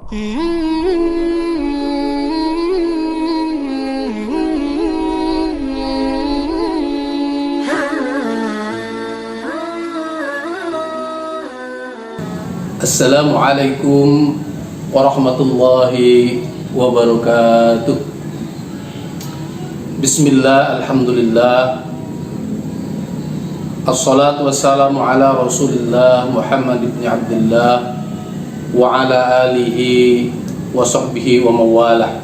Assalamualaikum warahmatullahi wabarakatuh. Bismillah, alhamdulillah, assalatu wassalamu ala rasulillah Muhammad ibn Abdullah wa ala alihi wa sahbihi wa mawalah.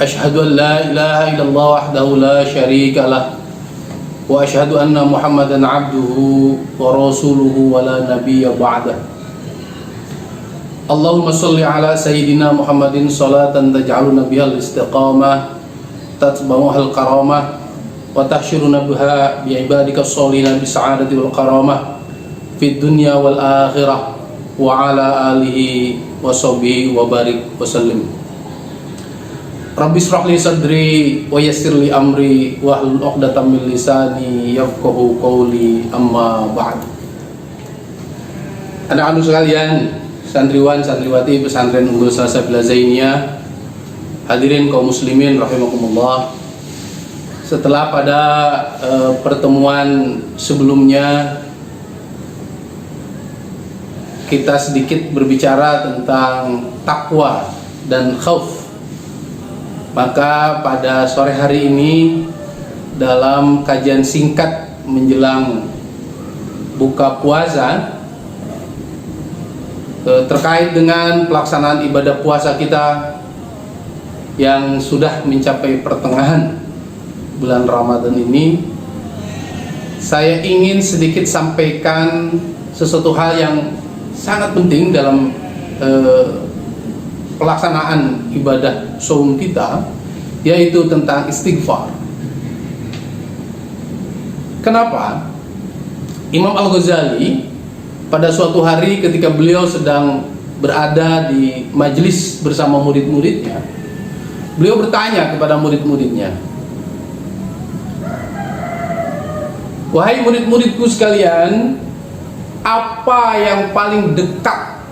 Ashhadu an la ilaha illallah wahdahu la syarika lah, wa asyhadu anna Muhammadan abduhu wa rasuluhu wa la nabiyya ba'dah. Allahumma shalli ala sayyidina Muhammadin salatan taj'aluna bihal istiqamah tatba'uhal karamah wa tahsyuruna biha bi ibadika sholina bi sa'adati wal karamah fid dunya wal akhirah wa ala alihi wa sahbihi wa barik wa sallim. Rabbi shrah li sadri wa yassir li amri wa hlul 'uqdatam min lisani yafqahu qawli, amma ba'd. Anak-anak sekalian, santriwan santriwati pesantren Unggul Salsabila Zainiyah, hadirin kaum muslimin rahimakumullah. Setelah pada pertemuan sebelumnya kita sedikit berbicara tentang takwa dan khauf, maka pada sore hari ini dalam kajian singkat menjelang buka puasa terkait dengan pelaksanaan ibadah puasa kita yang sudah mencapai pertengahan bulan Ramadan ini, saya ingin sedikit sampaikan sesuatu hal yang sangat penting dalam pelaksanaan ibadah saum kita, yaitu tentang istighfar. Kenapa? Imam Al-Ghazali pada suatu hari ketika beliau sedang berada di majelis bersama murid-muridnya, beliau bertanya kepada murid-muridnya, "Wahai murid-muridku sekalian, apa yang paling dekat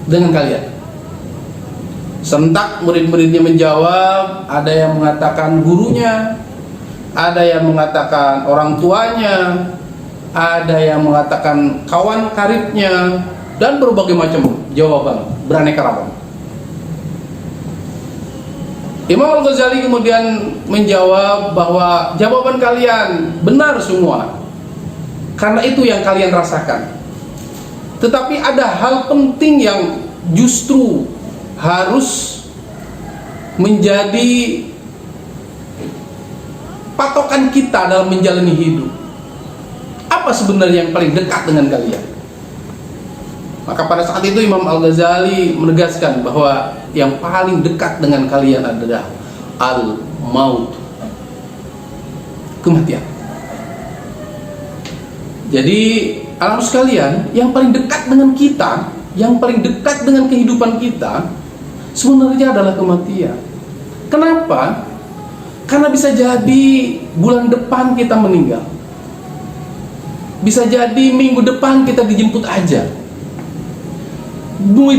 dengan kalian?" Sentak murid-muridnya menjawab, ada yang mengatakan gurunya, ada yang mengatakan orang tuanya, ada yang mengatakan kawan karibnya, dan berbagai macam jawaban beraneka ragam. Imam Al-Ghazali kemudian menjawab bahwa jawaban kalian benar semua, karena itu yang kalian rasakan. Tetapi ada hal penting yang justru harus menjadi patokan kita dalam menjalani hidup. Apa sebenarnya yang paling dekat dengan kalian? Maka pada saat itu Imam Al-Ghazali menegaskan bahwa yang paling dekat dengan kalian adalah al-maut, kematian. Jadi alam sekalian, yang paling dekat dengan kita, yang paling dekat dengan kehidupan kita sebenarnya adalah kematian. Kenapa? Karena bisa jadi bulan depan kita meninggal, bisa jadi minggu depan kita dijemput aja,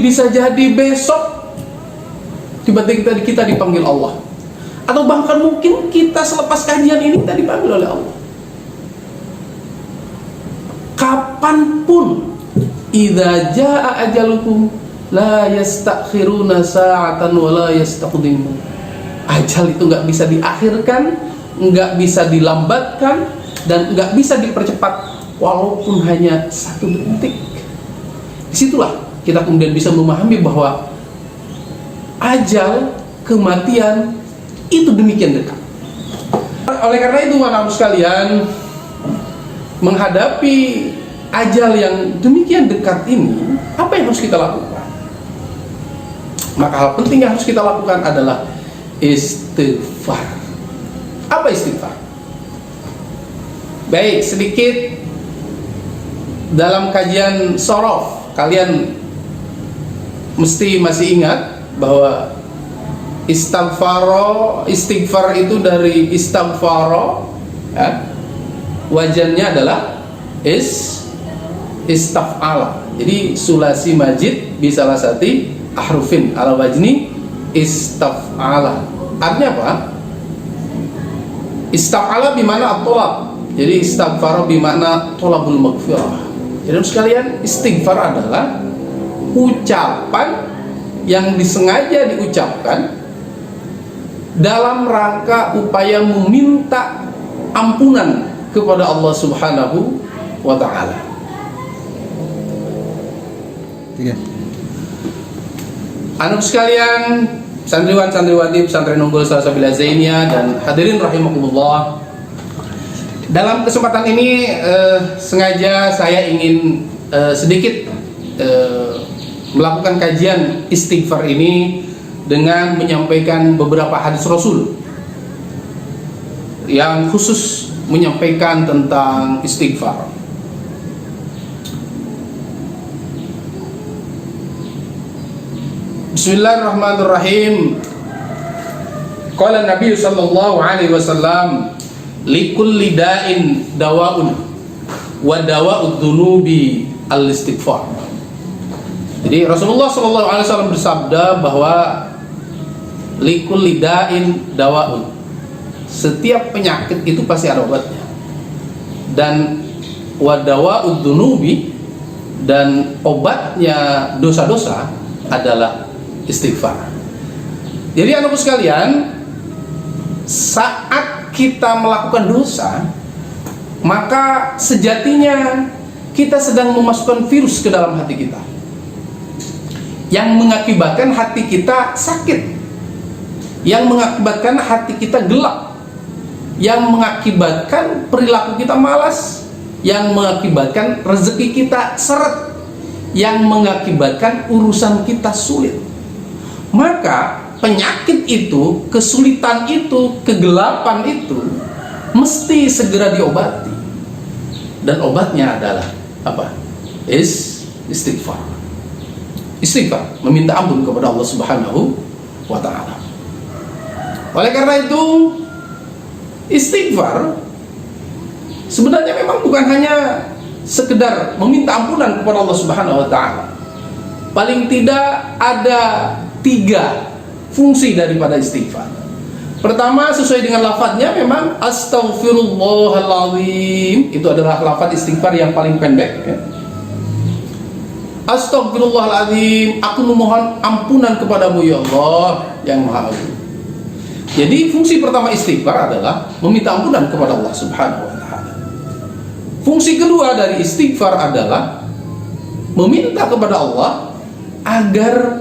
bisa jadi besok tiba-tiba kita dipanggil Allah, atau bahkan mungkin kita selepas kajian ini kita dipanggil oleh Allah. Kapanpun, idza jaa ajalukum la yastakhiruna sa'atan wa la yastaqdimun. Ajal itu nggak bisa diakhirkan, nggak bisa dilambatkan, dan nggak bisa dipercepat walaupun hanya 1 detik. Disitulah kita kemudian bisa memahami bahwa ajal, kematian itu demikian dekat. Oleh karena itu, anak-anak sekalian, menghadapi ajal yang demikian dekat ini, apa yang harus kita lakukan? Maka hal penting yang harus kita lakukan adalah istighfar. Apa istighfar? Baik, sedikit dalam kajian sorof, kalian mesti masih ingat bahwa istighfar itu dari istighfaro, ya, wajannya adalah istaf'ala. Jadi sulasi majid bisalah sati ahrufin ala wajni istaf'ala. Artinya apa? Istaf'ala bimana at-tolab. Jadi istighfar bimana tolabul maghfirah. Jadi sekalian, istighfar adalah ucapan yang disengaja diucapkan dalam rangka upaya meminta ampunan kepada Allah Subhanahu wa ta'ala. Anak sekalian, santriwan santriwati pesantren Unggul Salsabila Zainiyah dan hadirin rahimakumullah, dalam kesempatan ini sengaja saya ingin sedikit melakukan kajian istighfar ini dengan menyampaikan beberapa hadis Rasul yang khusus menyampaikan tentang istighfar. Bismillahirrahmanirrahim. Qala Nabi sallallahu alaihi wasallam, likulli da'in dawa'un wa dawa'ud dzunubi al-istighfar. Jadi Rasulullah sallallahu alaihi wasallam bersabda bahwa likulli da'in dawa'un, setiap penyakit itu pasti ada obatnya. Dan wa dawa'ud dzunubi, dan obatnya dosa-dosa adalah istighfar. Jadi anak sekalian, saat kita melakukan dosa, maka sejatinya kita sedang memasukkan virus ke dalam hati kita yang mengakibatkan hati kita sakit, yang mengakibatkan hati kita gelap, yang mengakibatkan perilaku kita malas, yang mengakibatkan rezeki kita seret, yang mengakibatkan urusan kita sulit. Maka penyakit itu, kesulitan itu, kegelapan itu mesti segera diobati. Dan obatnya adalah apa? Istighfar. Istighfar, meminta ampun kepada Allah Subhanahu wa ta'ala. Oleh karena itu, istighfar sebenarnya memang bukan hanya sekedar meminta ampunan kepada Allah Subhanahu wa ta'ala. Paling tidak ada 3 fungsi daripada istighfar. Pertama, sesuai dengan lafadznya memang astaghfirullahaladzim, itu adalah lafadz istighfar yang paling pendek ya. Astaghfirullahaladzim, aku memohon ampunan kepadamu ya Allah yang maha agung. Jadi fungsi pertama istighfar adalah meminta ampunan kepada Allah Subhanahu wa ta'ala. Fungsi kedua dari istighfar adalah meminta kepada Allah agar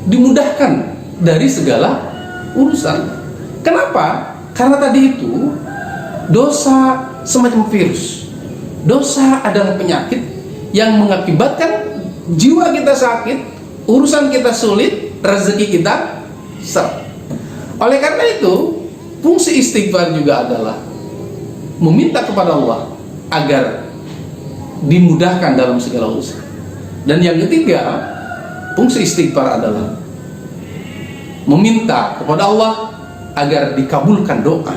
dimudahkan dari segala urusan. Kenapa? Karena tadi itu dosa semacam virus. Dosa adalah penyakit yang mengakibatkan jiwa kita sakit, urusan kita sulit, rezeki kita seret. Oleh karena itu, fungsi istighfar juga adalah meminta kepada Allah agar dimudahkan dalam segala urusan. Dan yang ketiga, fungsi istighfar adalah meminta kepada Allah agar dikabulkan doa.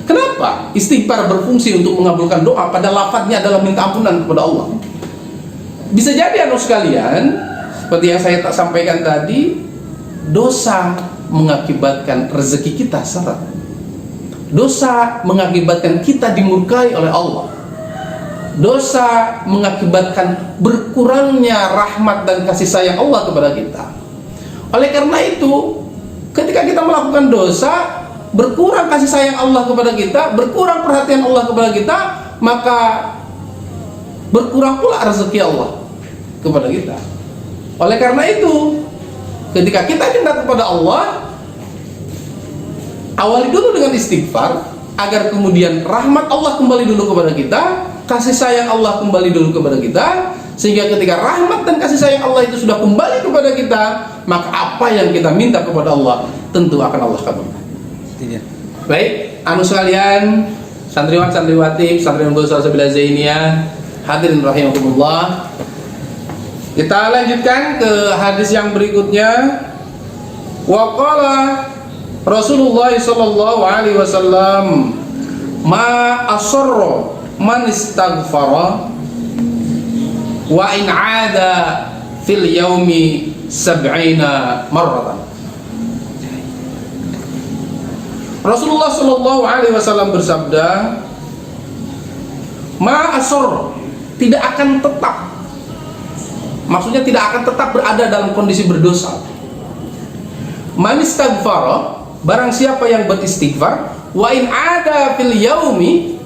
Kenapa istighfar berfungsi untuk mengabulkan doa pada lafadznya adalah minta ampunan kepada Allah? Bisa jadi anak sekalian, seperti yang saya tak sampaikan tadi, dosa mengakibatkan rezeki kita seret. Dosa mengakibatkan kita dimurkai oleh Allah. Dosa mengakibatkan berkurangnya rahmat dan kasih sayang Allah kepada kita. Oleh karena itu, ketika kita melakukan dosa, berkurang kasih sayang Allah kepada kita, berkurang perhatian Allah kepada kita, maka berkurang pula rezeki Allah kepada kita. Oleh karena itu, ketika kita minta kepada Allah, awali dulu dengan istighfar, agar kemudian rahmat Allah kembali dulu kepada kita, kasih sayang Allah kembali dulu kepada kita, sehingga ketika rahmat dan kasih sayang Allah itu sudah kembali kepada kita, maka apa yang kita minta kepada Allah tentu akan Allah kabulkan. Baik, anu sekalian, santriwan santriwati pesantren Unggul Salsabila Zainiyah, hadirin rahimakumullah. Kita lanjutkan ke hadis yang berikutnya. Wa qala Rasulullah sallallahu alaihi wasallam, ma asarra man istaghfara wa in 'ada fil yaumi sab'ina marratan. Rasulullah sallallahu alaihi wasallam bersabda, ma asor, tidak akan tetap, maksudnya tidak akan tetap berada dalam kondisi berdosa. Man istaghfara, barang siapa yang beristighfar, wa in ada fil yaumi,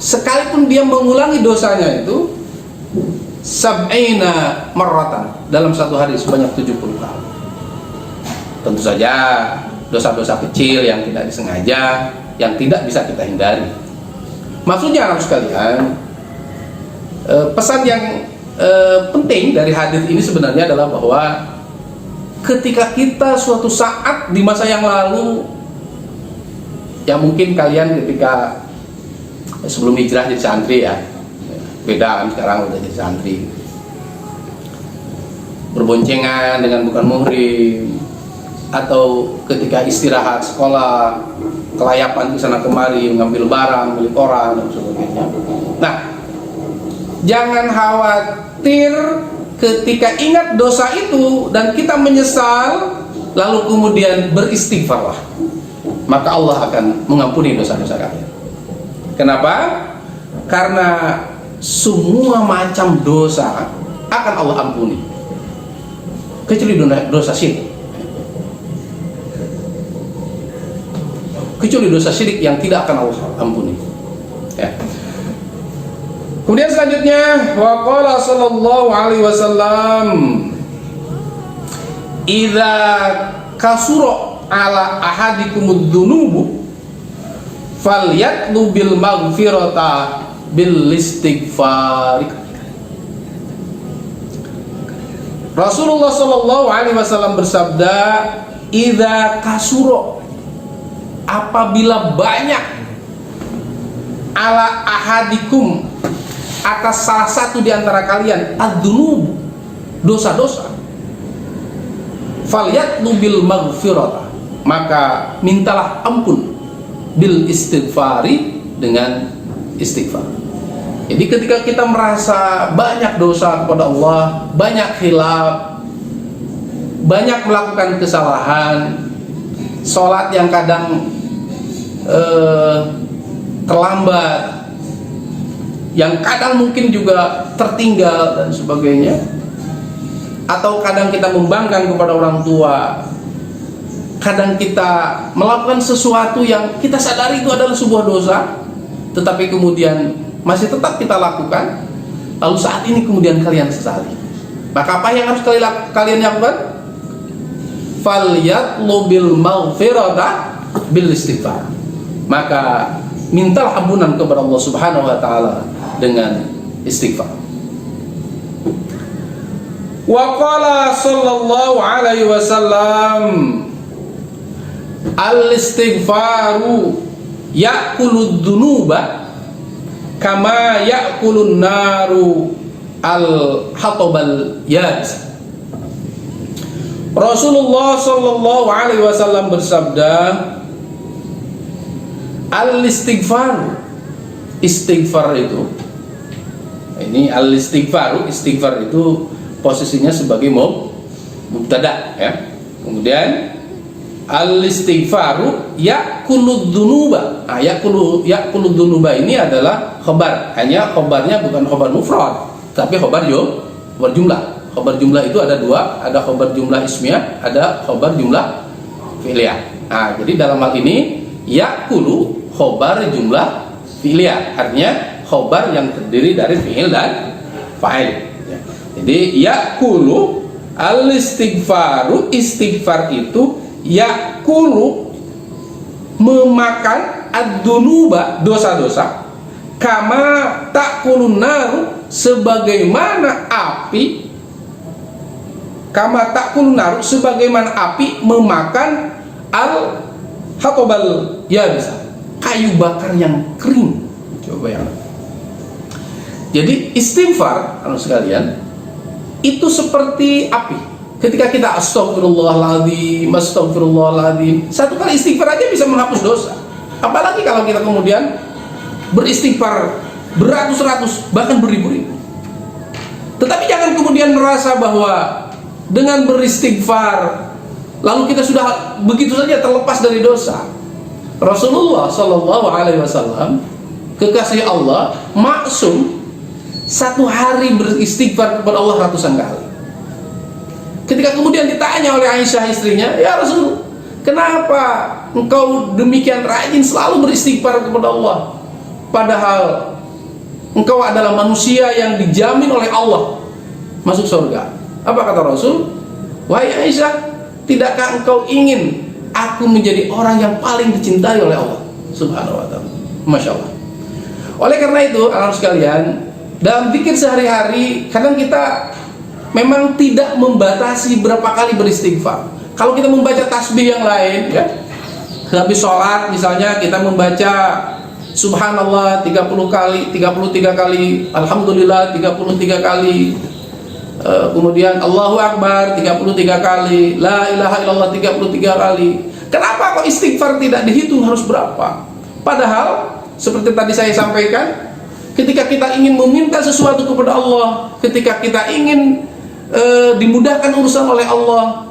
sekalipun dia mengulangi dosanya itu sab'ina marratan, dalam satu hari sebanyak 70 kali. Tentu saja dosa-dosa kecil yang tidak disengaja, yang tidak bisa kita hindari. Maksudnya anak sekalian, pesan yang penting dari hadis ini sebenarnya adalah bahwa ketika kita suatu saat di masa yang lalu, yang mungkin kalian ketika sebelum hijrah jadi santri ya, beda kan sekarang udah jadi santri, berboncengan dengan bukan muhrim, atau ketika istirahat sekolah kelayapan ke sana kemari mengambil barang milik orang dan sebagainya. Nah, jangan khawatir ketika ingat dosa itu dan kita menyesal lalu kemudian beristighfarlah, maka Allah akan mengampuni dosa-dosa kalian. Kenapa? Karena semua macam dosa akan Allah ampuni, kecuali dosa syirik. Kecuali dosa syirik yang tidak akan Allah ampuni. Ya. Kemudian selanjutnya, wa qala sallallahu alaihi wasallam, idza kasura ala ahadikumud dunubu falyatlu bil maghfirata bil istighfar. Rasulullah sallallahu alaihi wasallam bersabda, idza kasura, apabila banyak, ala ahadikum, atas salah satu di antara kalian, ad-dunub, dosa-dosa, falyatlu bil maghfirata, maka mintalah ampun, bil istighfari, dengan istighfar. Jadi ketika kita merasa banyak dosa kepada Allah, banyak khilaf, banyak melakukan kesalahan, sholat yang kadang terlambat, yang kadang mungkin juga tertinggal dan sebagainya, atau kadang kita membangkang kepada orang tua, kadang kita melakukan sesuatu yang kita sadari itu adalah sebuah dosa, tetapi kemudian masih tetap kita lakukan, lalu saat ini kemudian kalian sesali, maka apa yang harus kalian lakukan? Falyatlu bil maghfirata bil istighfar, maka mintalah ampunan kepada Allah Subhanahu wa taala dengan istighfar. Wa qala sallallahu alaihi wasallam, al istighfaru ya'kulud dunuba kama ya'kulun naru al hatabal yabis. Rasulullah sallallahu alaihi wasallam bersabda, al-istighfar, istighfar itu, ini al-istighfar, istighfar itu posisinya sebagai mubtada ya. Kemudian al-istighfaru ya'kulud dunuba. Nah, ya'kulud dunuba ini adalah khabar, hanya khabarnya bukan khabar mufrad, tapi khabar jumlah. Khabar jumlah itu ada dua, ada khabar jumlah ismiyah, ada khabar jumlah fi'liyah. Nah, jadi dalam hal ini ya'kulu khabar jumlah fi'liyah, artinya khabar yang terdiri dari fi'il dan fa'il. Ya. Jadi ya'kulu, al-istighfaru, istighfar itu ya'kulu, memakan, ad-dunuba, dosa-dosa, kama ta'kulun naru, sebagaimana api, kama ta'kulun naru, sebagaimana api memakan al-hatobal yabis, kayu bakar yang kering. Coba yang. Jadi istighfar, kalau sekalian, itu seperti api. Ketika kita astagfirullahaladzim, astagfirullahaladzim, satu kali istighfar aja bisa menghapus dosa. Apalagi kalau kita kemudian beristighfar beratus-ratus, bahkan beribu-ribu. Tetapi jangan kemudian merasa bahwa dengan beristighfar lalu kita sudah begitu saja terlepas dari dosa. Rasulullah Shallallahu Alaihi Wasallam, kekasih Allah, maksum, satu hari beristighfar kepada Allah ratusan kali. Ketika kemudian ditanya oleh Aisyah istrinya, ya Rasul, kenapa engkau demikian rajin selalu beristighfar kepada Allah, padahal engkau adalah manusia yang dijamin oleh Allah masuk surga? Apa kata Rasul? Wahai Aisyah, tidakkah engkau ingin aku menjadi orang yang paling dicintai oleh Allah Subhanahu wa ta'ala? Masya Allah. Oleh karena itu, anak sekalian, dalam zikir sehari-hari kadang kita memang tidak membatasi berapa kali beristighfar. Kalau kita membaca tasbih yang lain, ya, habis sholat misalnya kita membaca Subhanallah 30 kali, 33 kali, Alhamdulillah 33 kali, kemudian Allahu Akbar 33 kali, La ilaha illallah 33 kali. Kenapa kok istighfar tidak dihitung harus berapa? Padahal seperti tadi saya sampaikan, ketika kita ingin meminta sesuatu kepada Allah, ketika kita ingin dimudahkan urusan oleh Allah,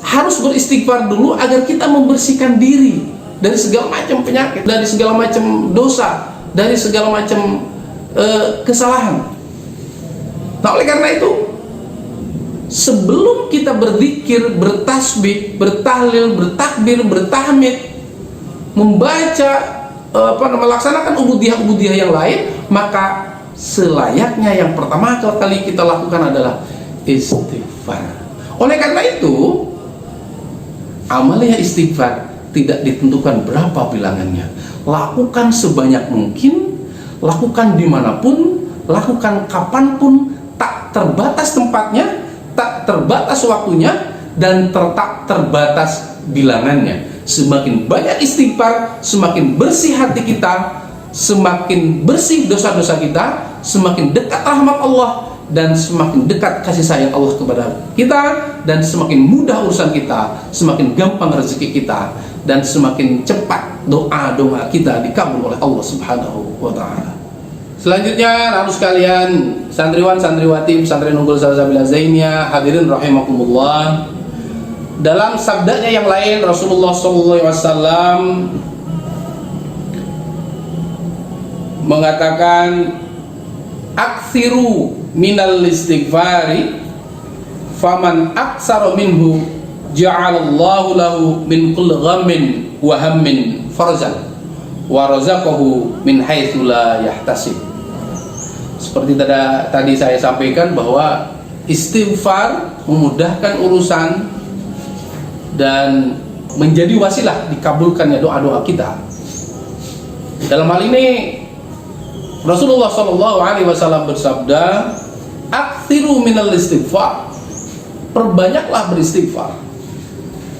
harus beristighfar dulu agar kita membersihkan diri dari segala macam penyakit, dari segala macam dosa, dari segala macam kesalahan. Nah, oleh karena itu, sebelum kita berzikir, bertasbih, bertahlil, bertakbir, bertahmid, membaca melaksanakan ubudiyah yang lain, maka selayaknya yang pertama kali kita lakukan adalah istighfar. Oleh karena itu, amalia istighfar tidak ditentukan berapa bilangannya. Lakukan sebanyak mungkin, lakukan dimanapun, lakukan kapanpun, tak terbatas tempatnya, tak terbatas waktunya, dan tak terbatas bilangannya. Semakin banyak istighfar, semakin bersih hati kita, semakin bersih dosa-dosa kita, semakin dekat rahmat Allah, dan semakin dekat kasih sayang Allah kepada kita, dan semakin mudah urusan kita, semakin gampang rezeki kita, dan semakin cepat doa-doa kita dikabul oleh Allah Subhanahu wa ta'ala. Selanjutnya, anak sekalian, santriwan, santriwati, pesantren Unggul Salsabila Zainiyah, hadirin rahimakumullah. Dalam sabdanya yang lain, Rasulullah SAW mengatakan, aksiru minal istighfari faman aksara minhu ja'alallahu lahu min kulli ghammin wa hammin farzan wa razaqahu min haitsu la yahtasib. Seperti tadi saya sampaikan bahwa istighfar memudahkan urusan dan menjadi wasilah dikabulkannya doa-doa kita. Dalam hal ini Rasulullah SAW bersabda, aksiru minal istighfar, perbanyaklah beristighfar.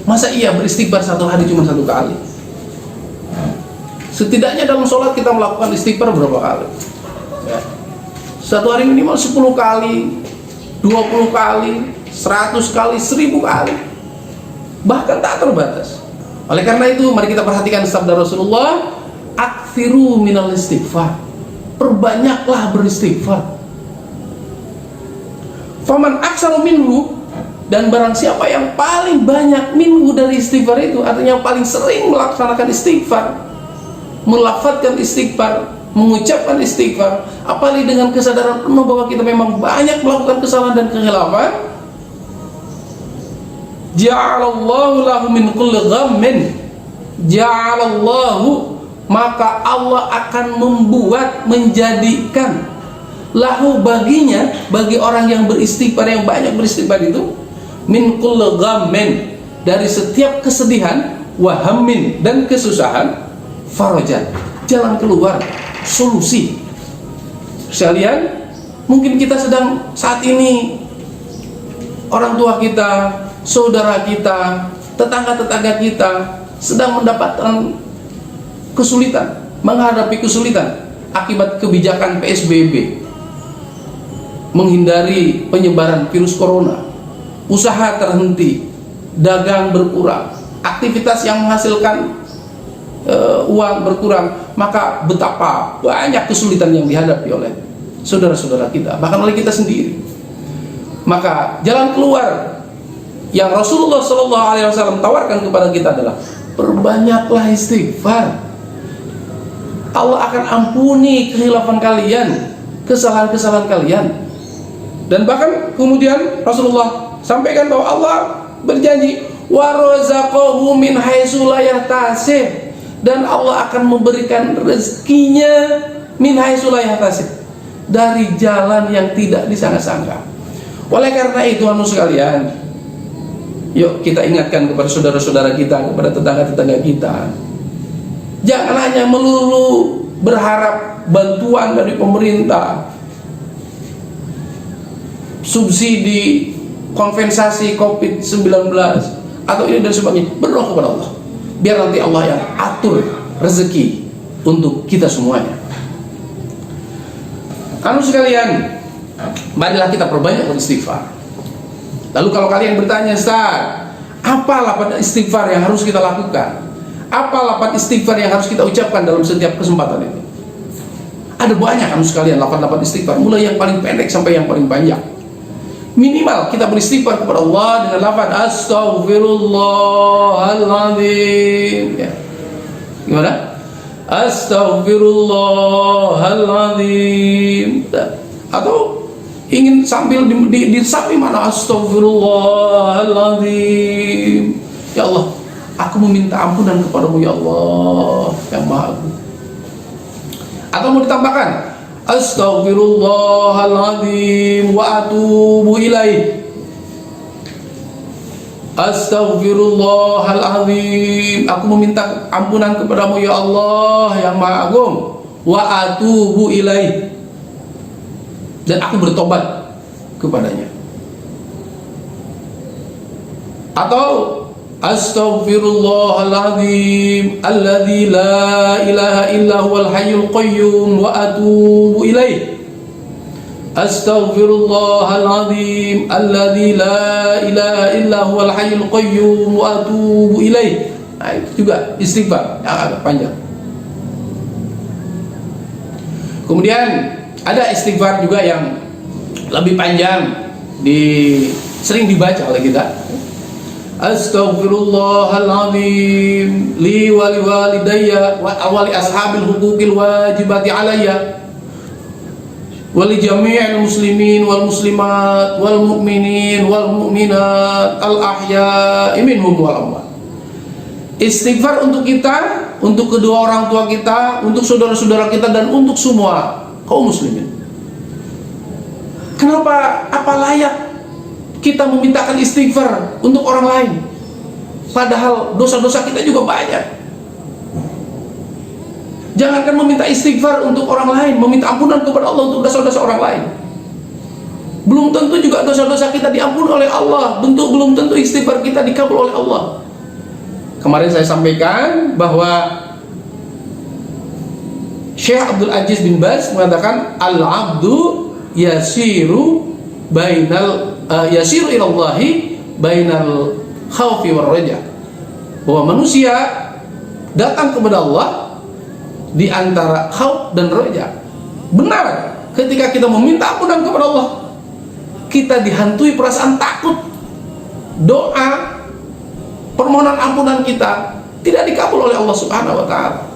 Masa iya beristighfar satu hari cuma satu kali? Setidaknya dalam sholat kita melakukan istighfar berapa kali? Ya. Satu hari minimal 10 kali, 20 kali, 100 kali, 1000 kali, bahkan tak terbatas. Oleh karena itu, mari kita perhatikan sabda Rasulullah, aksiru minal istighfar, perbanyaklah beristighfar. Faman aksaru minhu, dan barang siapa yang paling banyak minhu dari istighfar itu, artinya yang paling sering melaksanakan istighfar, melafadzkan istighfar, mengucapkan istighfar, apalagi dengan kesadaran penuh bahwa kita memang banyak melakukan kesalahan dan kekhilafan, ja'alallahu lahu min kulli ghammin, ja'alallahu, maka Allah akan membuat, menjadikan, lahu baginya, bagi orang yang beristighfar, yang banyak beristighfar itu, min kulli ghammin, dari setiap kesedihan, wahammin, dan kesusahan, farajan, jalan keluar, solusi. Sekalian, mungkin kita sedang saat ini, orang tua kita, saudara kita, tetangga-tetangga kita sedang mendapatkan kesulitan, menghadapi kesulitan akibat kebijakan PSBB, menghindari penyebaran virus corona, usaha terhenti, dagang berkurang, aktivitas yang menghasilkan uang berkurang, maka betapa banyak kesulitan yang dihadapi oleh saudara-saudara kita, bahkan oleh kita sendiri. Maka jalan keluar yang Rasulullah SAW tawarkan kepada kita adalah perbanyaklah istighfar. Allah akan ampuni kekhilafan kalian, kesalahan-kesalahan kalian. Dan bahkan kemudian Rasulullah sampaikan bahwa Allah berjanji wa razaqahu min haitsu la yahtasib, dan Allah akan memberikan rezekinya min haitsu la yahtasib, dari jalan yang tidak disangka-sangka. Oleh karena itu, anu sekalian, yuk kita ingatkan kepada saudara-saudara kita, kepada tetangga-tetangga kita, jangan hanya melulu berharap bantuan dari pemerintah, subsidi, kompensasi COVID-19 atau ini dan sebagainya. Berdoa kepada Allah, biar nanti Allah yang atur rezeki untuk kita semuanya. Anu sekalian, marilah kita perbanyak beristighfar. Lalu kalau kalian bertanya, Ustaz, apa lapan istighfar yang harus kita lakukan? Apa lapan istighfar yang harus kita ucapkan dalam setiap kesempatan itu? Ada banyak anu sekalian lapan-lapan istighfar, mulai yang paling pendek sampai yang paling panjang. Minimal kita beristighfar kepada Allah dengan lafaz astaghfirullahaladzim, ya. Gimana? Astaghfirullahaladzim. Atau ingin sambil di samping mana astaghfirullahaladzim, ya Allah, aku meminta ampunan kepadamu ya Allah yang Maha Agung. Atau mau ditambahkan astaghfirullahaladzim wa atubu ilaih. Astaghfirullahaladzim, aku meminta ampunan kepadamu ya Allah yang Maha Agung, wa atubu ilaih, dan aku bertobat kepadanya. Atau astaghfirullahaladzim alladzi la ilaha illa huwal hayyul qayyum wa atubu ilaih. Astaghfirullahaladzim alladzi la ilaha illa huwal hayyul qayyum wa atubu ilaih. Nah, itu juga istighfar yang agak panjang. Kemudian ada istighfar juga yang lebih panjang, sering dibaca oleh kita. Astaghfirullahaladzim li wa li walidayya wa awali ashabil huquqil wajibati alayya wa li jami'il muslimin wal muslimat wal mu'minin wal mu'minat al ahya'i minhum wal amwat. Istighfar untuk kita, untuk kedua orang tua kita, untuk saudara-saudara kita, dan untuk semua kaum muslimin. Kenapa? Apa layak kita memintakan istighfar untuk orang lain, padahal dosa-dosa kita juga banyak? Jangankan meminta istighfar untuk orang lain, meminta ampunan kepada Allah untuk dosa-dosa orang lain, belum tentu juga dosa-dosa kita diampuni oleh Allah. Belum tentu istighfar kita dikabul oleh Allah. Kemarin saya sampaikan bahwa Syekh Abdul Aziz bin Baz mengatakan al-abdu yasiru ilallahi bainal khawfi war raja, bahwa manusia datang kepada Allah di antara khauf dan raja. Benar, ketika kita meminta ampunan kepada Allah, kita dihantui perasaan takut, doa permohonan ampunan kita tidak dikabul oleh Allah Subhanahu wa taala.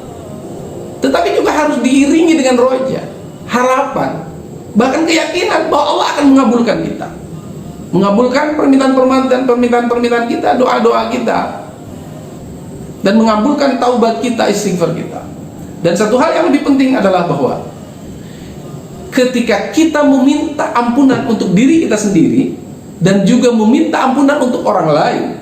Tetapi juga harus diiringi dengan roja, harapan, bahkan keyakinan bahwa Allah akan mengabulkan kita, mengabulkan permintaan kita, doa-doa kita, dan mengabulkan taubat kita, istighfar kita. Dan satu hal yang lebih penting adalah bahwa ketika kita meminta ampunan untuk diri kita sendiri dan juga meminta ampunan untuk orang lain,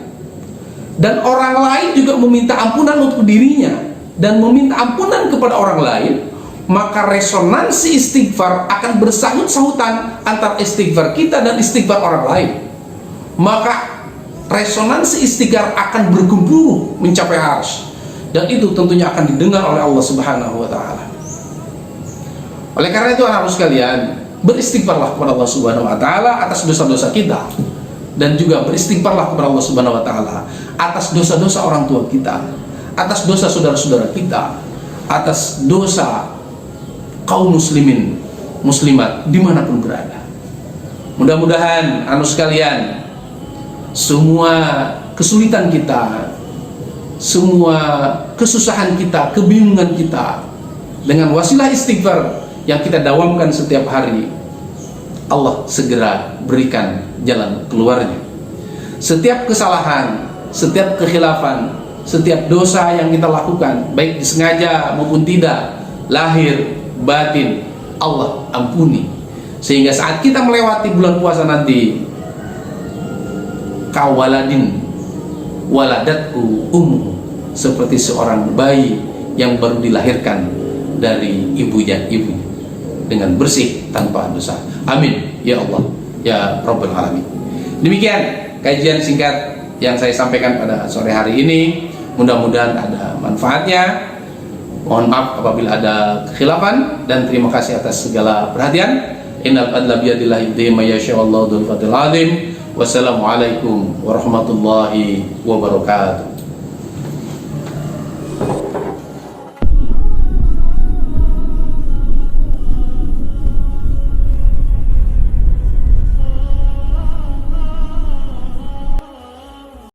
dan orang lain juga meminta ampunan untuk dirinya dan meminta ampunan kepada orang lain, maka resonansi istighfar akan bersahut-sahutan antara istighfar kita dan istighfar orang lain. Maka resonansi istighfar akan bergemuruh mencapai arsy, dan itu tentunya akan didengar oleh Allah Subhanahu wa taala. Oleh karena itu, anak-anak sekalian, beristighfarlah kepada Allah Subhanahu wa taala atas dosa-dosa kita, dan juga beristighfarlah kepada Allah Subhanahu wa taala atas dosa-dosa orang tua kita, atas dosa saudara-saudara kita, atas dosa kaum muslimin muslimat dimanapun berada. Mudah-mudahan anu sekalian, semua kesulitan kita, semua kesusahan kita, kebingungan kita, dengan wasilah istighfar yang kita dawamkan setiap hari, Allah segera berikan jalan keluarnya. Setiap kesalahan, setiap kekhilafan, setiap dosa yang kita lakukan, baik disengaja maupun tidak, lahir batin, Allah ampuni. Sehingga saat kita melewati bulan puasa nanti, kawaladin waladatku seperti seorang bayi yang baru dilahirkan dari ibunya dengan bersih tanpa dosa. Amin ya Allah ya Rabbal Alamin. Demikian kajian singkat yang saya sampaikan pada sore hari ini. Mudah-mudahan ada manfaatnya. Mohon maaf apabila ada kekhilafan, dan terima kasih atas segala perhatian. Innal adla biyadillahi yudhi ma yasha wallahu dzul fadlil azim. Wassalamualaikum warahmatullahi wabarakatuh.